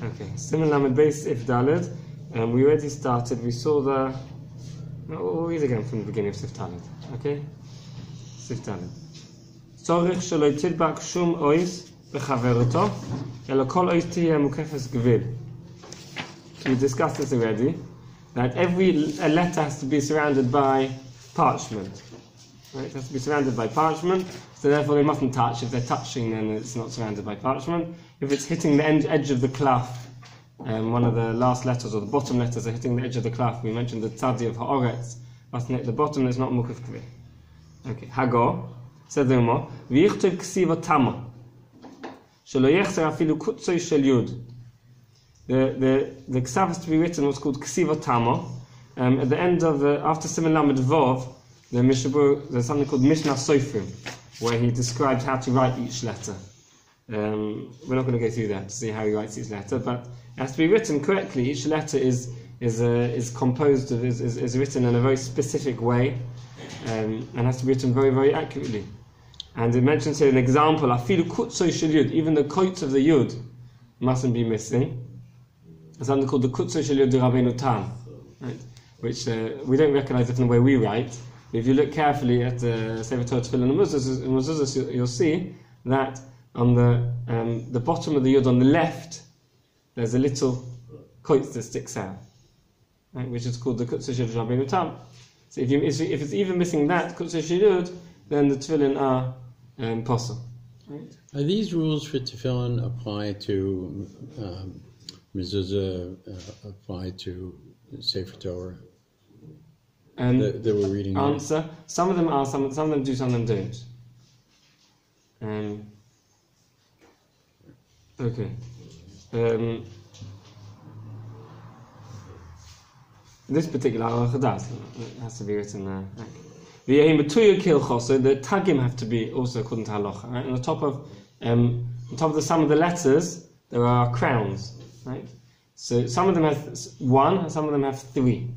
Okay, Siman Lamed Beis If Daled. We already started. We saw the. We'll read again from the beginning of Sif Daled. Okay? Sif Daled. Tzorich shelo tidbak shum ois bechaveroto, elo kol ois tiyeh mukefes gvil. We discussed this already. That a letter has to be surrounded by parchment. Right? It has to be surrounded by parchment, so therefore they mustn't touch. If they're touching, then it's not surrounded by parchment. If it's hitting the edge of the cloth, one of the last letters or the bottom letters are hitting the edge of the cloth, we mentioned the tzadi of ha'oretz, mustn't hit the bottom, it's not mukef kvir. Okay, Hago, said the Umar, v'yichtov ksiva tama, shelo yechzer afilu kutzoi shel yud. The ksav has to be written what's called ksiva tama. At the end of after Siman Lamed Vov, the MISHNA Berura, there's something called MISHNA Sofrim, where he describes how to write each letter. We're not going to go through that to see how he writes each letter, but it has to be written correctly. Each letter is composed of is written in a very specific way, and has to be written very, very accurately. And it mentions here an example: afilu kutzoi shel yud, even the koitz of the yud mustn't be missing. There's something called the kutzoi shel yud de Rabbeinu Tam, right? Which we don't recognize it in the way we write. But if you look carefully at the Sefer Torah, Tefillen, and Mezuzos, you'll see that on the bottom of the yud on the left, there's a little koitz that sticks out, right, which is called the kutzoi shel Rabbeinu Tam. So if it's even missing that kutzoi shel yud, then the tefillin are posel. Right? Are these rules for tefillin apply to mezuzah, apply to Sefer Torah? That we're reading. Answer: now? Some of them are, some of them do, some of them don't. Okay. This particular halacha does. It has to be written there. The tagim have to be also according to halacha. Right? On the top of the some of the letters there are crowns. Right? So some of them have one, and some of them have three.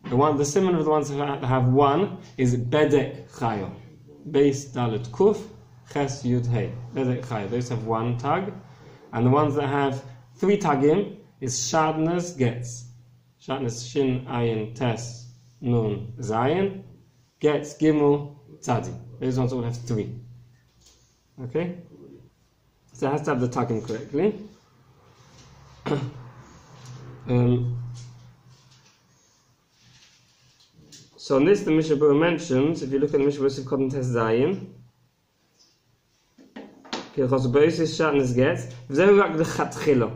The simon of the ones that have one is bedek chayo, beis dalet kuf ches yud hey. Bedek chayo. Those have one tag, and the ones that have three tagim is shadnas getz. Shadnas shin ayin tes nun zayin getz gimel tzadi. Those ones all have three. Okay, so it has to have the tagim correctly. So on this, the MISHNA Berura mentions, if you look at the MISHNA Berura Sivkot Tes Zayin, Kilchos Beisis Shatnes Getz, V'zehu rak l'chatchila.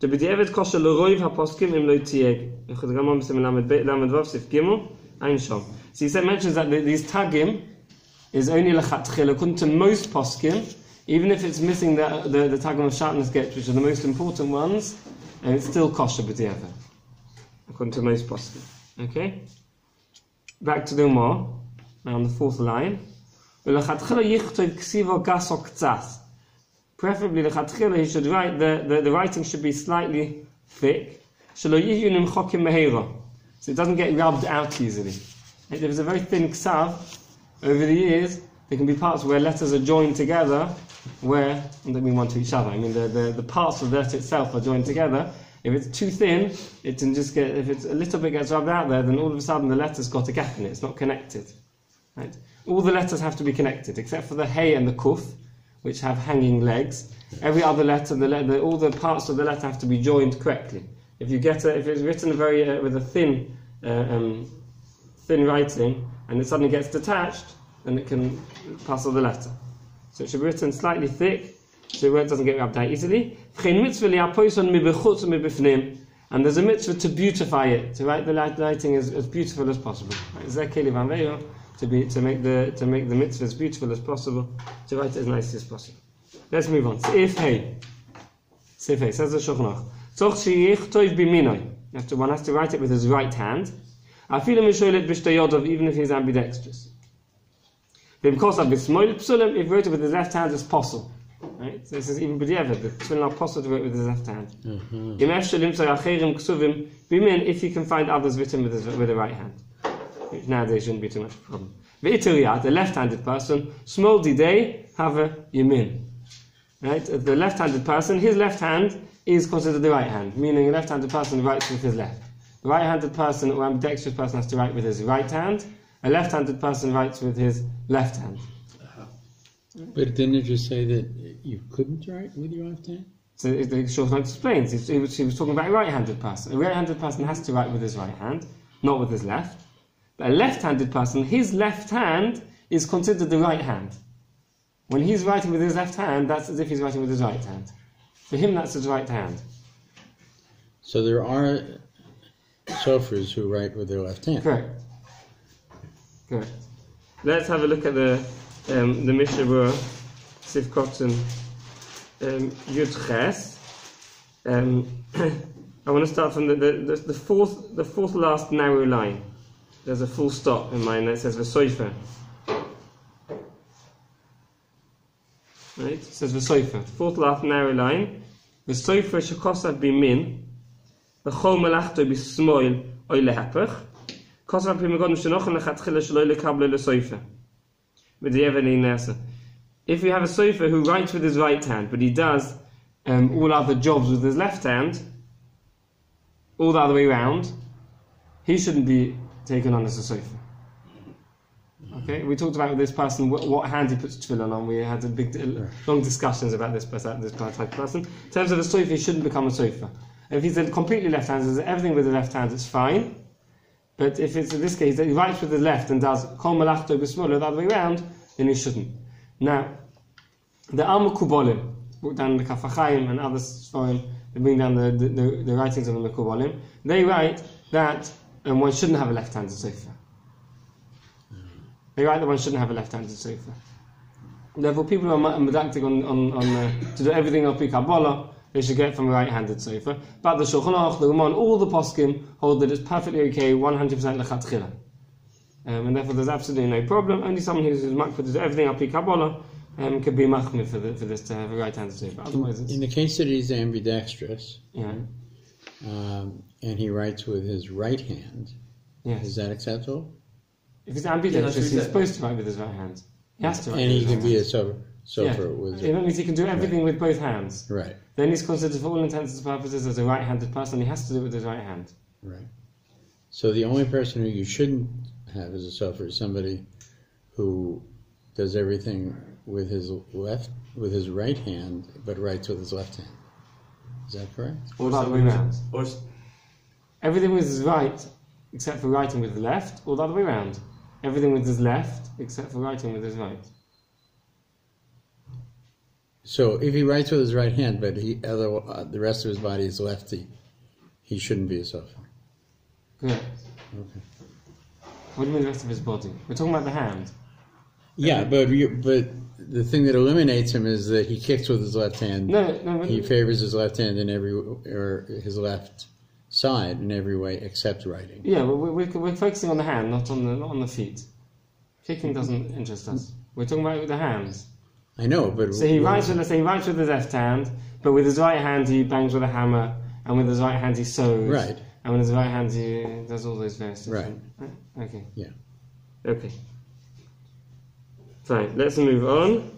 To be di'evet kosher l'roiv ha'poskim im lo tieg. Echad Ramam Siman Lamed Vav Sif Gimel Ein Shom. So he mentions that these tagim is only l'chatchila, according to most poskim, even if it's missing the tagim of Shatnes Getz, which are the most important ones, and it's still kosher b'di'evet, according to most poskim. Okay? Back to the Umar, now on the fourth line. Preferably, the chatchila, he should write, the writing should be slightly thick, so it doesn't get rubbed out easily. If there's a very thin ksav, over the years, there can be parts where letters are joined together, where, I don't mean one to each other, I mean the parts of the letter itself are joined together. If it's too thin, it can just get, if it's a little bit gets rubbed out there, then all of a sudden the letter's got a gap in it, it's not connected. Right? All the letters have to be connected, except for the hey and the kuf, which have hanging legs. Every other letter, all the parts of the letter have to be joined correctly. If it's written very with a thin writing, and it suddenly gets detached, then it can pass all the letter. So it should be written slightly thick, so it doesn't get rubbed out easily. And there's a mitzvah to beautify it, to write the writing as beautiful as possible. To make the mitzvah as beautiful as possible, to write it as nicely as possible. Let's move on. Sif hey, says the Shulchan Aruch. One has to write it with his right hand. Even if he's ambidextrous. If he wrote it with his left hand, it's possible. Right? So this is even b'diavad. The tefillin are possible to write with his left hand. If you can find others written with the right hand, which nowadays shouldn't be too much of a problem. The left-handed person, small didei have a yamin. Right? The left-handed person, his left hand is considered the right hand, meaning a left-handed person writes with his left. The right-handed person or ambidextrous person has to write with his right hand. A left-handed person writes with his left hand. But didn't it just say that you couldn't write with your left hand? So the Shulchan explains. He was talking about a right-handed person. A right-handed person has to write with his right hand, not with his left. But a left-handed person, his left hand is considered the right hand. When he's writing with his left hand, that's as if he's writing with his right hand. For him, that's his right hand. So there are sofers who write with their left hand. Correct. Let's have a look at the MISHNA Berura, Sif Kotzen Yud Ches. I want to start from the fourth last narrow line. There's a full stop in mine that says V'soifer. Right? It says V'soifer. Fourth last narrow line. V'soifer shekosav bimin. V'chol melachto b'smoil oy lehapach. Kosav b'migodem shenochen lechatchila shelo lekablo lesoifer. V'di'eveni nasa. If you have a sofer who writes with his right hand, but he does all other jobs with his left hand, all the other way around, he shouldn't be taken on as a sofer. Okay, we talked about with this person what hand he puts tefillin on. We had long discussions about this type of person. In terms of a sofer, he shouldn't become a sofer. If he's a completely left-handed, everything with the left hand, it's fine. But if it's in this case that he writes with his left and does kol melachto b'smolo the other way around, then he shouldn't. Now, the Al-Mekubalim, brought down the Kaf HaChaim and other Sforim, they bring down the writings of the Mekubalim, they write that one shouldn't have a left-handed sofer. They write that one shouldn't have a left-handed sofer. Therefore, people who are medactic on to do everything al pi Kabbalah, they should get from a right-handed sofer. But the Shulchan Aruch, the Ramon, all the poskim hold that it's perfectly okay, 100% lechatchila. And therefore there's absolutely no problem. Only someone who's makpid to do everything al pi Kabbalah could be machmir for this to have a right-handed sofer. Otherwise, in the case that he's ambidextrous, yeah, and he writes with his right hand, yes, is that acceptable? If he's ambidextrous, he's supposed to write with his right hand. He has to write. And he can be a sofer with. It means he can do everything with both hands. Right. Then he's considered, for all intents and purposes, as a right-handed person. He has to do it with his right hand. Right. So the only person who you shouldn't have as a sofer is somebody who does everything with his right hand, but writes with his left hand. Is that correct? Or the other way around. Everything with his right, except for writing with the left, or the other way around. Everything with his left, except for writing with his right. So if he writes with his right hand, but the rest of his body is lefty, he shouldn't be a sofer. Correct. Okay. What do you mean the rest of his body? We're talking about the hand. Yeah, but the thing that eliminates him is that he kicks with his left hand. No. He favors his left hand or his left side in every way except writing. Yeah, we're focusing on the hand, not on the feet. Kicking doesn't interest us. We're talking about the hands. I know, but so he writes with his left hand, but with his right hand he bangs with a hammer, and with his right hand he sews. Right. And with his right hand he does all those various things. Right. Okay. Yeah. Okay. Fine. Let's move on.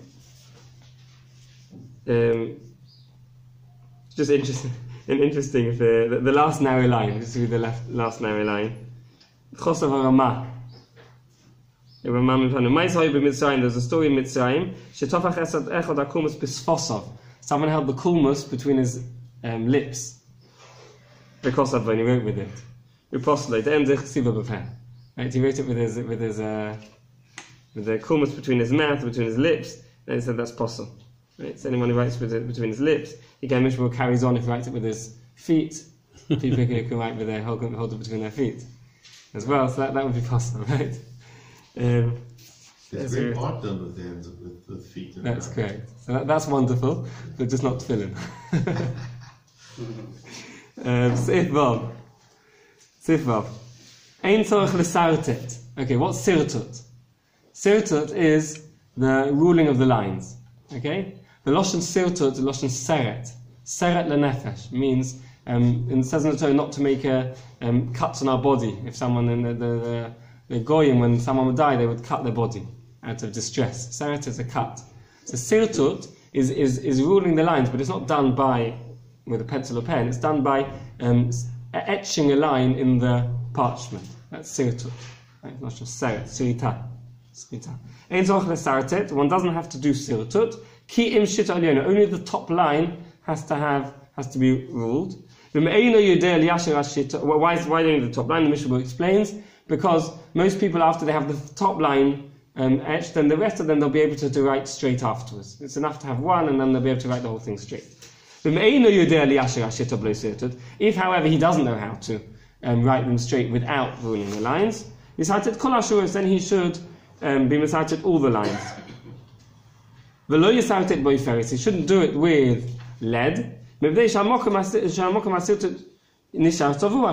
Just interesting. The last narrow line. Just read the last narrow line. Chosav Ramah. There's a story in Mitzrayim. Someone held the kulmus between his lips. Because of when he wrote with it. Right, he wrote it with the kulmus between his mouth, between his lips, and he said that's possible. Right? So anyone who writes with it between his lips, again, MISHNA Berura carries on if he writes it with his feet. People who can write with hold it between their feet as well. So that would be possible, right? There's great art done with hands, with feet. That's correct. So that's wonderful, but just not tefillin. Sif Vav. Ein tzorich l'sartet. Okay, what's sirtut? Sirtut is the ruling of the lines. Okay? The Lashon sirtut, the Lashon seret. Seret lenefesh means, and it says in the Torah not to make cuts on our body. If someone in the goyim, when someone would die, they would cut their body out of distress. Seret is a cut. So sirtut is ruling the lines, but it's not done with a pencil or pen. It's done by etching a line in the parchment. That's sirtut. Right? Not just seret, sirita. Ein zorch lesartet. One doesn't have to do sirtut. Ki im shita alyona. Only the top line has to be ruled. Why don't you do the top line? The Mishnah Berura explains, because most people, after they have the top line etched, then the rest of them they'll be able to write straight afterwards. It's enough to have one, and then they'll be able to write the whole thing straight. If, however, he doesn't know how to write them straight without ruling the lines, then he should be recited all the lines. He shouldn't do it with lead. If he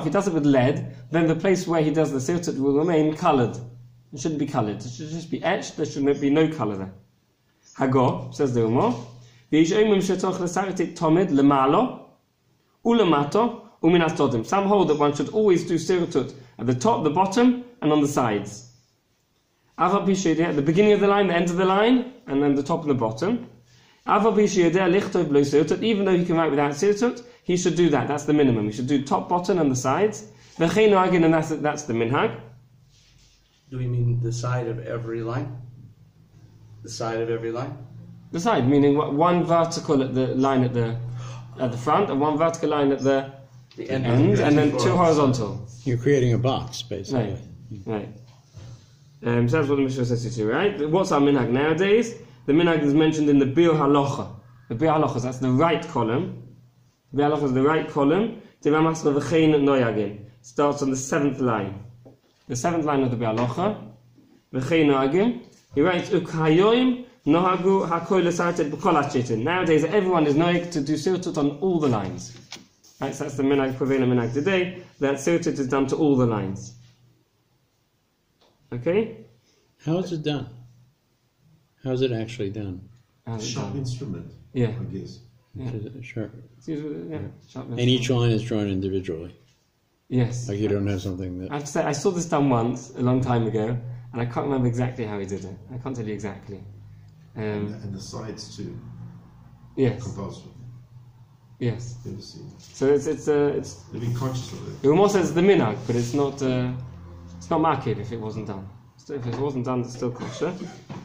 does it with lead, then the place where he does the sirtut will remain coloured. It shouldn't be coloured. It should just be etched. There should be no colour there. Hagor, says the Umar, some hold that one should always do sirtut at the top, the bottom, and on the sides. At the beginning of the line, the end of the line, and then the top and the bottom. Even though he can write without sirtut, he should do that. That's the minimum. He should do top, bottom, and the sides. And that's the minhag. Do we mean the side of every line? The side of every line? The side, meaning one vertical at the line at the front, and one vertical line at the end, and then two horizontal. You're creating a box, basically. Right. So that's what the Mishnah says to you, right? What's our minhag nowadays? The minhag is mentioned in the Bir Halacha. The Bir Halacha, that's the right column. The Bir Halacha is the right column. Starts on the 7th line. The 7th line of the Bir Halacha. He writes, nowadays everyone is noig to do sirtut on all the lines. Right, so that's the minhag prevailing minhag today, that sirtut is done to all the lines. Okay? How is it done? How is it actually done? Sharp instrument. Yeah. I guess. Yeah. Sure. And each line is drawn individually. Yes. Like you don't have something that... I have to say, I saw this done once, a long time ago, and I can't remember exactly how he did it. I can't tell you exactly. And the sides too. Yes. Compulsory. Yes. Never seen it. So it's They've been conscious of it. It almost says the minhag, but it's not makid if it wasn't done. So if it wasn't done, it's still kosher.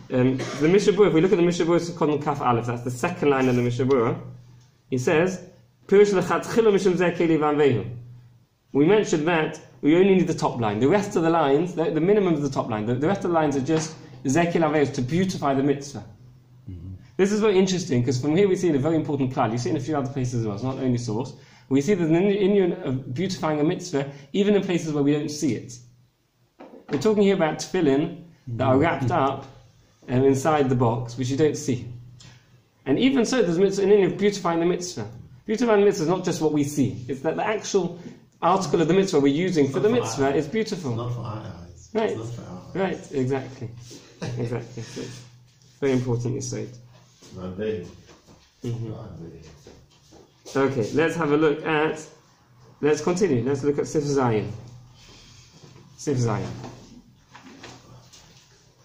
The MISHNA Berura, if we look at the MISHNA Berura, it's called Kaf Aleph, that's the second line of the MISHNA Berura. He says, we mentioned that we only need the top line. The rest of the lines, the minimum is the top line. The rest of the lines are just Zekil Aveus to beautify the mitzvah. Mm-hmm. This is very interesting because from here we see a very important klal. You see it in a few other places as well. It's not only source. We see there's an Indian of beautifying a mitzvah even in places where we don't see it. We're talking here about tefillen that are wrapped up inside the box, which you don't see. And even so, there's an Indian of beautifying the mitzvah. Beautifying the mitzvah is not just what we see. It's that the actual article of the mitzvah we're using for the mitzvah is beautiful. It's not for our eyes. Right. It's not for our eyes. Right, exactly. Exactly. So it's very important you say it. Okay, let's have a look at, let's continue. Let's look at Sif Zayin. Sif Zayin.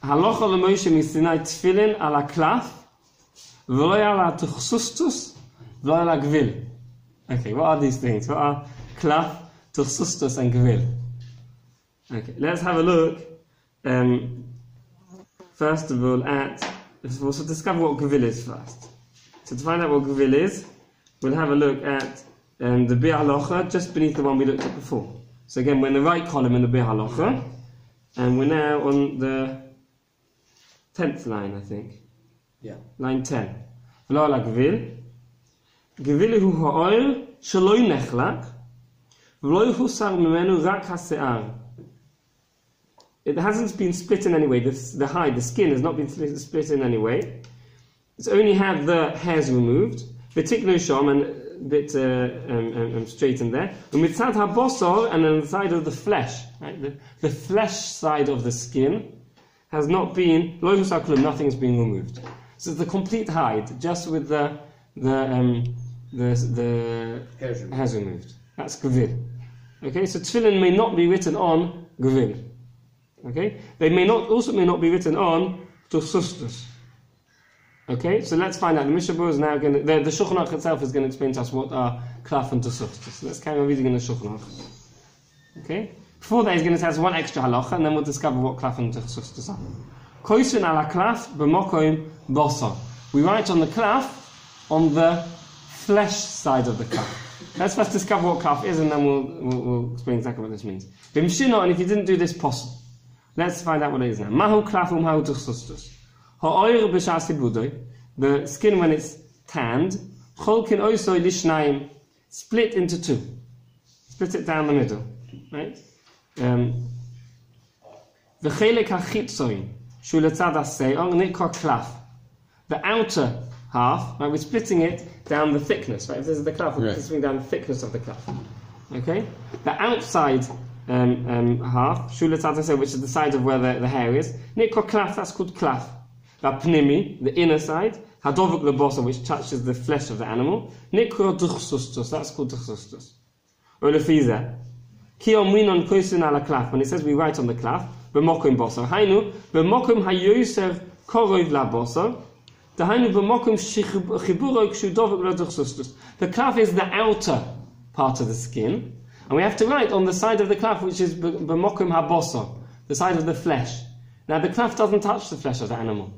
Halacha l'Moshe misinai tefilin ala klaf v'lo ala tuchsustus v'lo ala gvil. Okay, what are these things? What are klaf, tuchsustus and gvil? Okay, let's have a look first of all we'll discover what gvil is first. So to find out what gvil is, we'll have a look at the Bir Halacha just beneath the one we looked at before. So again, we're in the right column in the Bir Halacha, and we're now on the 10th line, I think. Yeah. Line 10. V'lo ala gvil. Gvil hu ha'oil shelo nechlak, v'lo ychusar mimenu rak ha'se'ar. It hasn't been split in any way. The hide, the skin, has not been split in any way. It's only had the hairs removed, particularly shom and a bit straightened there. And mitzad habosor, and on the side of the flesh, right? The flesh side of the skin has not been, lo yusar klum, nothing has been removed. So it's the complete hide, just with the hairs removed. That's gvil. Okay, so tefillin may not be written on gvil. Okay, they may not be written on tuchsustus. Okay, so let's find out. The MISHNA Berura is now going to, the Shulchan Aruch itself is going to explain to us what are klaf and tosuftos. So let's carry on reading in the Shulchan Aruch. Okay? Before that, he's going to tell us one extra halacha, and then we'll discover what klaf and tosuftos are. Koisun ala klaf b'mokoim bosor. We write on the klaf on the flesh side of the klaf. Let's first discover what klaf is, and then we'll explain exactly what this means. B'mshino, and if you didn't do this, possible. Let's find out what it is now. Mahu klaf mahu tosuftos. The skin when it's tanned, split into two. Split it down the middle. Right? The outer half, right, we're splitting it down the thickness, right? If this is the cloth, we're splitting down the thickness of the cloth. Okay? The outside half, which is the side of where the hair is, that's called klaf. The inner side, which touches the flesh of the animal, that's called duchsustus. When it says we write on the klaf, b'mokum bosor, hainu b'mokum hayoser korov labosor, dahainu b'mokum chiburo kshu dovuk l'duchsustus. The klaf is the outer part of the skin, and we have to write on the side of the klaf, which is b'mokum habosor, the side of the flesh. Now the klaf doesn't touch the flesh of the animal.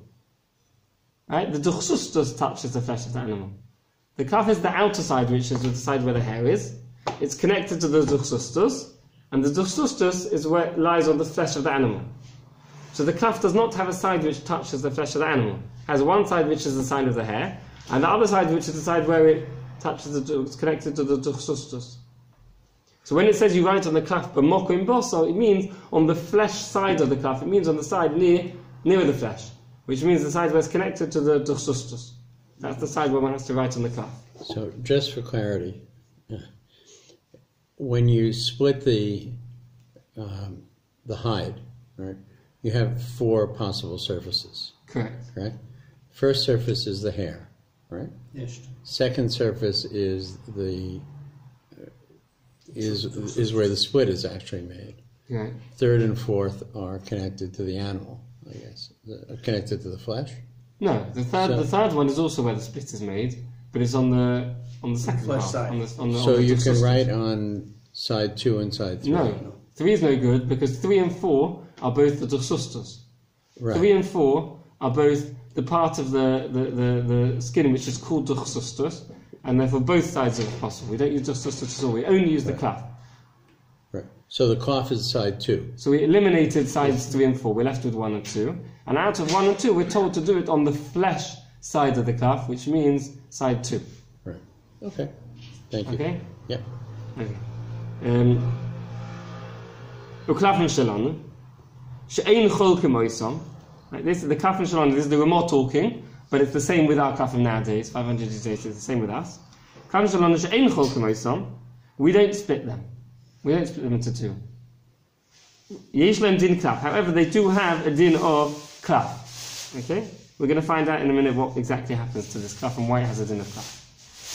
Right? The duchsustus touches the flesh of the animal. The klaf is the outer side, which is the side where the hair is. It's connected to the duchsustus, and the duchsustus is where it lies on the flesh of the animal. So the klaf does not have a side which touches the flesh of the animal. It has one side which is the side of the hair, and the other side which is the side where it touches it's connected to the duchsustus. So when it says you write on the klaf b'mokum bosor, it means on the flesh side of the klaf. It means on the side near the flesh, which means the side where it's connected to the duchsustus. That's the side where one has to write on the klaf. So just for clarity, when you split the hide, right, you have 4 possible surfaces. Correct. Right? First surface is the hair, right? Yes. Second surface is is where the split is actually made. Right. Third and fourth are connected to the animal, I guess. Connected to the flesh? No, the third one is also where the split is made, but it's on the second flesh half. side. So you can write on side 2 and side 3? No. 3 is no good because 3 and 4 are both the duchsustus. Right. 3 and 4 are both the part of the skin which is called duchsustus, and therefore both sides are possible. We don't use duchsustus at all. We only use the klaf. Right. So the klaf is side 2. So we eliminated sides 3 and 4. We're left with 1 and 2. And out of 1 and 2, we're told to do it on the flesh side of the klaf, which means side 2. Right. Okay. Thank you. Okay? Yep. Okay. Uklafin shalanu, she'ein chol kemoisam. This is the klafin shalanu. This is the remote talking, but it's the same with our klafim nowadays. 500 years later, it's the same with us. Klafin shalanu she'ein chol kemoisam. We don't split them. We don't split them into 2. Yesh lem din klaf. However, they do have a din of klaf. Okay? We're going to find out in a minute what exactly happens to this klaf and why it has a din of klaf.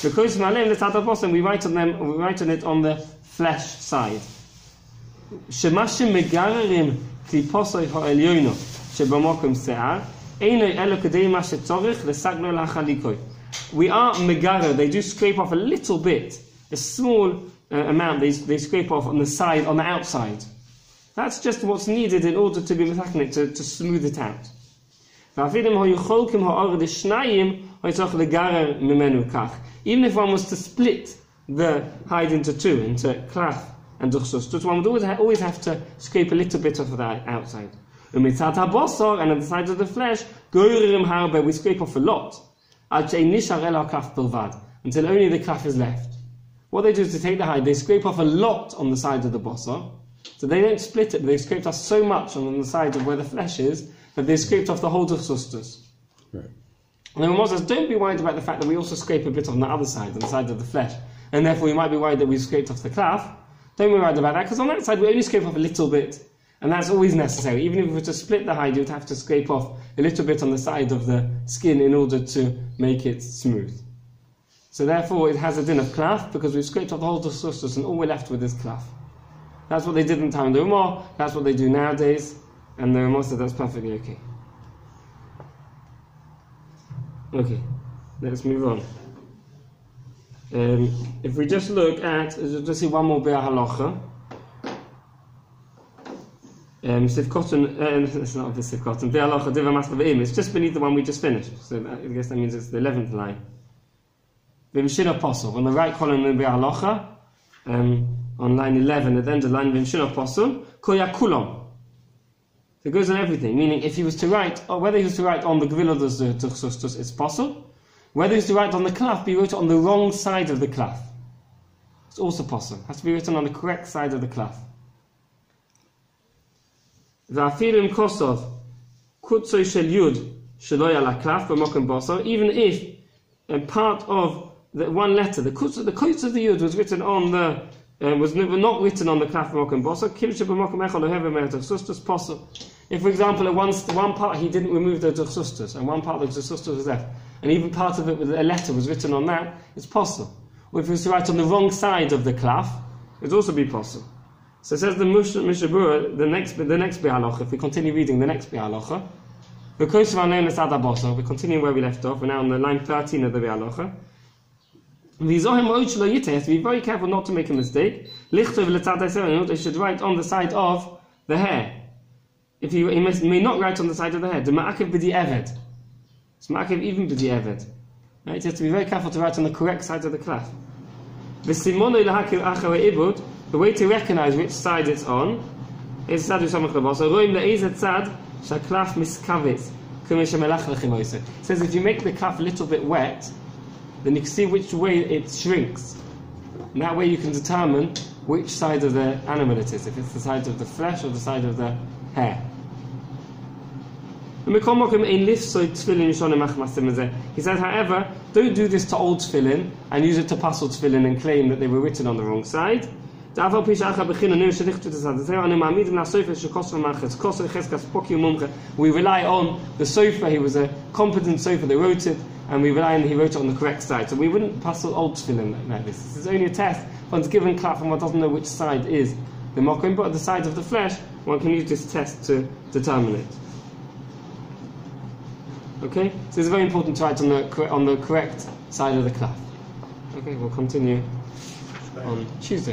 Because we write on it on the flesh side. Shemashim megarerim kliposoi ha'elyono shebamokum se'ar einoi elo kedei ma shetzorich lesagno lachalikoi. We are megarer. They do scrape off a little bit, a small amount. They scrape off on the side, on the outside. That's just what's needed in order to be metachanik, to smooth it out. Even if one was to split the hide into 2, into klaf and duchsustus, one would always have to scrape a little bit off of the outside. And on the side of the flesh, we scrape off a lot, until only the klaf is left. What they do is to take the hide, they scrape off a lot on the side of the bosor, so they don't split it, but they've scraped off so much on the side of where the flesh is, that they've scraped off the whole duchsustus. Right. And then Ramon says, don't be worried about the fact that we also scrape a bit on the other side, on the side of the flesh, and therefore you might be worried that we've scraped off the klaf. Don't be worried about that, because on that side we only scrape off a little bit, and that's always necessary. Even if we were to split the hide, you would have to scrape off a little bit on the side of the skin in order to make it smooth. So therefore it has a din of klaf, because we've scraped off the whole duchsustus, and all we're left with is klaf. That's what they did in the time of the Ramon, that's what they do nowadays, and the Ramon said that's perfectly okay. Okay, let's move on. If we just look at, just see one more bit of halacha. It's not the Sivkotan. Halacha diva masla ve'im. It's just beneath the one we just finished. So I guess that means it's the 11th line. V'mshin apostle. On the right column in the halacha, on line 11, at the end of the line, v'mshin apostle, koya kulon. So it goes on everything, meaning if he was to write, or whether he was to write on the gvil of the torah-study, it's possible. Whether he was to write on the klaf, but he wrote it on the wrong side of the klaf. It's also possible. It has to be written on the correct side of the klaf. V'afilim kosov kutzoi shel yud shelo yala klaf b'mokem boso. Even if part of the one letter, the kutz of the yud was written on the was not written on the klaf b'mokem boso. Kimshe b'mokem echol ohever me'et torah-study possible. If, for example, at one part he didn't remove the torah-study and one part of the torah-study was left, and even part of it with a letter was written on that, it's possible. Or if he was to write on the wrong side of the klaf, it would also be possible. So it says the MISHNA Berura, the next halacha. If we continue reading the next halacha, we continue where we left off. We're now on the line 13 of the halacha. You have to be very careful not to make a mistake. He should write on the side of the hair. If he may not write on the side of the hair. The ma'akev b'di eved. It's ma'akev even b'di eved. Right? You have to be very careful to write on the correct side of the klaf. The way to recognize which side it's on is Sadu Samach Labasa. Roim le'ezet sad shaklaf miskavis. It says if you make the klaf a little bit wet, then you can see which way it shrinks. And that way you can determine which side of the animal it is, if it's the side of the flesh or the side of the hair. He says, however, don't do this to old tefillin and use it to pass old tefillin and claim that they were written on the wrong side. We rely on the sofer, he was a competent sofer that wrote it, and we rely on he wrote it on the correct side. So we wouldn't pass old tefillin like this. This is only a test. One's given klaf and one doesn't know which side is the mokum, but the side of the flesh, one can use this test to determine it. Okay? So it's very important to write on the correct side of the klaf. Okay, we'll continue on Tuesday.